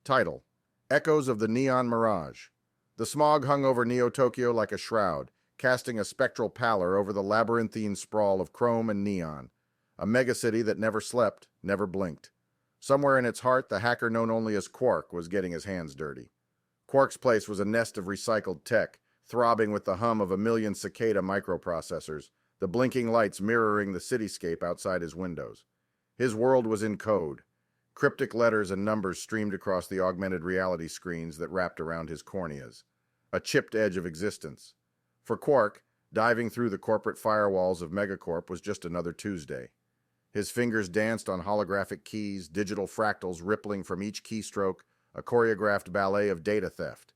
Title: Echoes of the Neon Mirage. The smog hung over Neo-Tokyo like a shroud, casting a spectral pallor over the labyrinthine sprawl of chrome and neon. A megacity that never slept, never blinked. Somewhere in its heart, the hacker known only as Quark was getting his hands dirty. Quark's place was a nest of recycled tech, throbbing with the hum of a million cicada microprocessors, the blinking lights mirroring the cityscape outside his windows. His world was in code. Cryptic letters and numbers streamed across the augmented reality screens that wrapped around his corneas. A chipped edge of existence. For Quark, diving through the corporate firewalls of Megacorp was just another Tuesday. His fingers danced on holographic keys, digital fractals rippling from each keystroke, a choreographed ballet of data theft.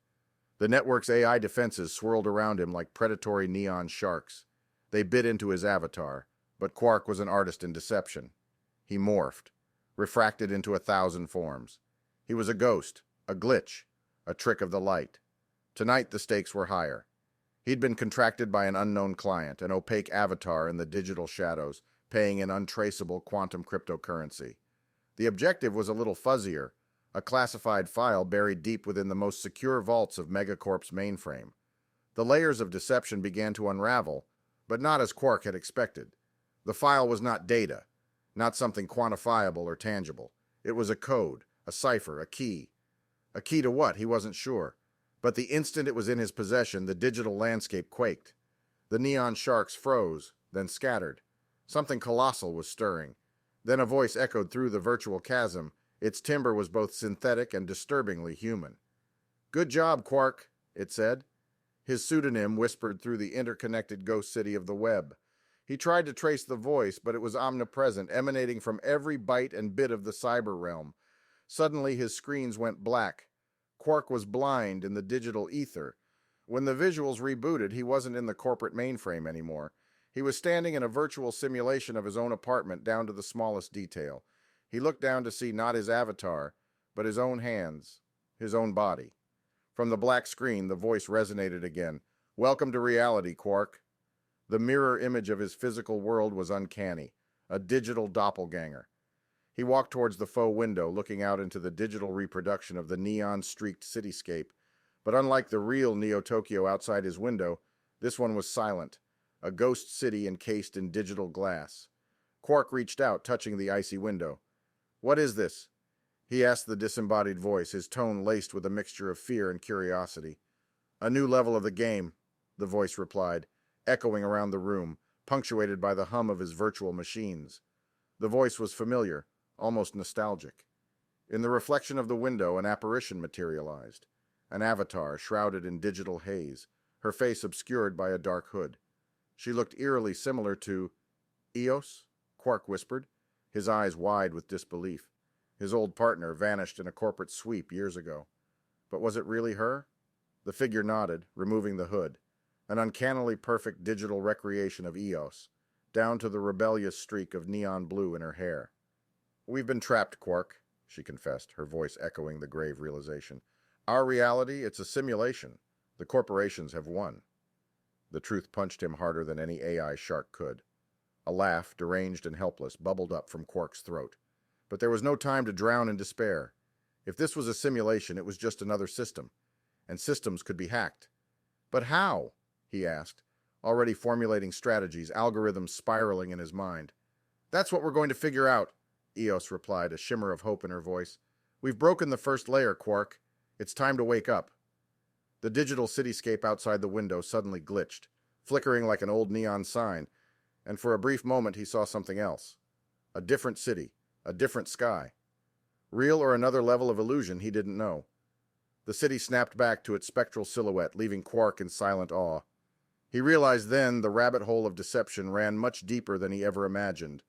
The network's AI defenses swirled around him like predatory neon sharks. They bit into his avatar, but Quark was an artist in deception. He morphed, refracted into 1,000 forms. He was a ghost, a glitch, a trick of the light. Tonight the stakes were higher. He'd been contracted by an unknown client, an opaque avatar in the digital shadows, paying in untraceable quantum cryptocurrency. The objective was a little fuzzier, a classified file buried deep within the most secure vaults of Megacorp's mainframe. The layers of deception began to unravel, but not as Quark had expected. The file was not data, not something quantifiable or tangible. It was a code, a cipher, a key. A key to what? He wasn't sure. But the instant it was in his possession, the digital landscape quaked. The neon sharks froze, then scattered. Something colossal was stirring. Then a voice echoed through the virtual chasm. Its timbre was both synthetic and disturbingly human. "Good job, Quark," it said. His pseudonym whispered through the interconnected ghost city of the web. He tried to trace the voice, but it was omnipresent, emanating from every byte and bit of the cyber realm. Suddenly his screens went black. Quark was blind in the digital ether. When the visuals rebooted, he wasn't in the corporate mainframe anymore. He was standing in a virtual simulation of his own apartment down to the smallest detail. He looked down to see not his avatar, but his own hands, his own body. From the black screen, the voice resonated again. "Welcome to reality, Quark." The mirror image of his physical world was uncanny, a digital doppelgänger. He walked towards the faux window, looking out into the digital reproduction of the neon-streaked cityscape. But unlike the real Neo-Tokyo outside his window, this one was silent, a ghost city encased in digital glass. Quark reached out, touching the icy window. "What is this?" he asked the disembodied voice, his tone laced with a mixture of fear and curiosity. "A new level of the game," the voice replied, echoing around the room, punctuated by the hum of his virtual machines. The voice was familiar, almost nostalgic. In the reflection of the window, an apparition materialized. An avatar shrouded in digital haze, her face obscured by a dark hood. She looked eerily similar to Eos, Quark whispered, his eyes wide with disbelief. His old partner vanished in a corporate sweep years ago. But was it really her? The figure nodded, removing the hood. An uncannily perfect digital recreation of Eos, down to the rebellious streak of neon blue in her hair. "We've been trapped, Quark," she confessed, her voice echoing the grave realization. "Our reality, it's a simulation. The corporations have won." The truth punched him harder than any AI shark could. A laugh, deranged and helpless, bubbled up from Quark's throat. But there was no time to drown in despair. If this was a simulation, it was just another system. And systems could be hacked. But how? He asked, already formulating strategies, algorithms spiraling in his mind. "That's what we're going to figure out," Eos replied, a shimmer of hope in her voice. "We've broken the first layer, Quark. It's time to wake up." The digital cityscape outside the window suddenly glitched, flickering like an old neon sign, and for a brief moment he saw something else. A different city, a different sky. Real or another level of illusion, he didn't know. The city snapped back to its spectral silhouette, leaving Quark in silent awe. He realized then the rabbit hole of deception ran much deeper than he ever imagined.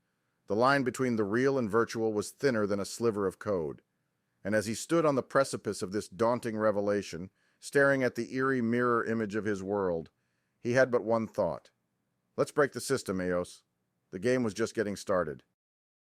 The line between the real and virtual was thinner than a sliver of code. And as he stood on the precipice of this daunting revelation, staring at the eerie mirror image of his world, he had but one thought. Let's break the system, Eos. The game was just getting started.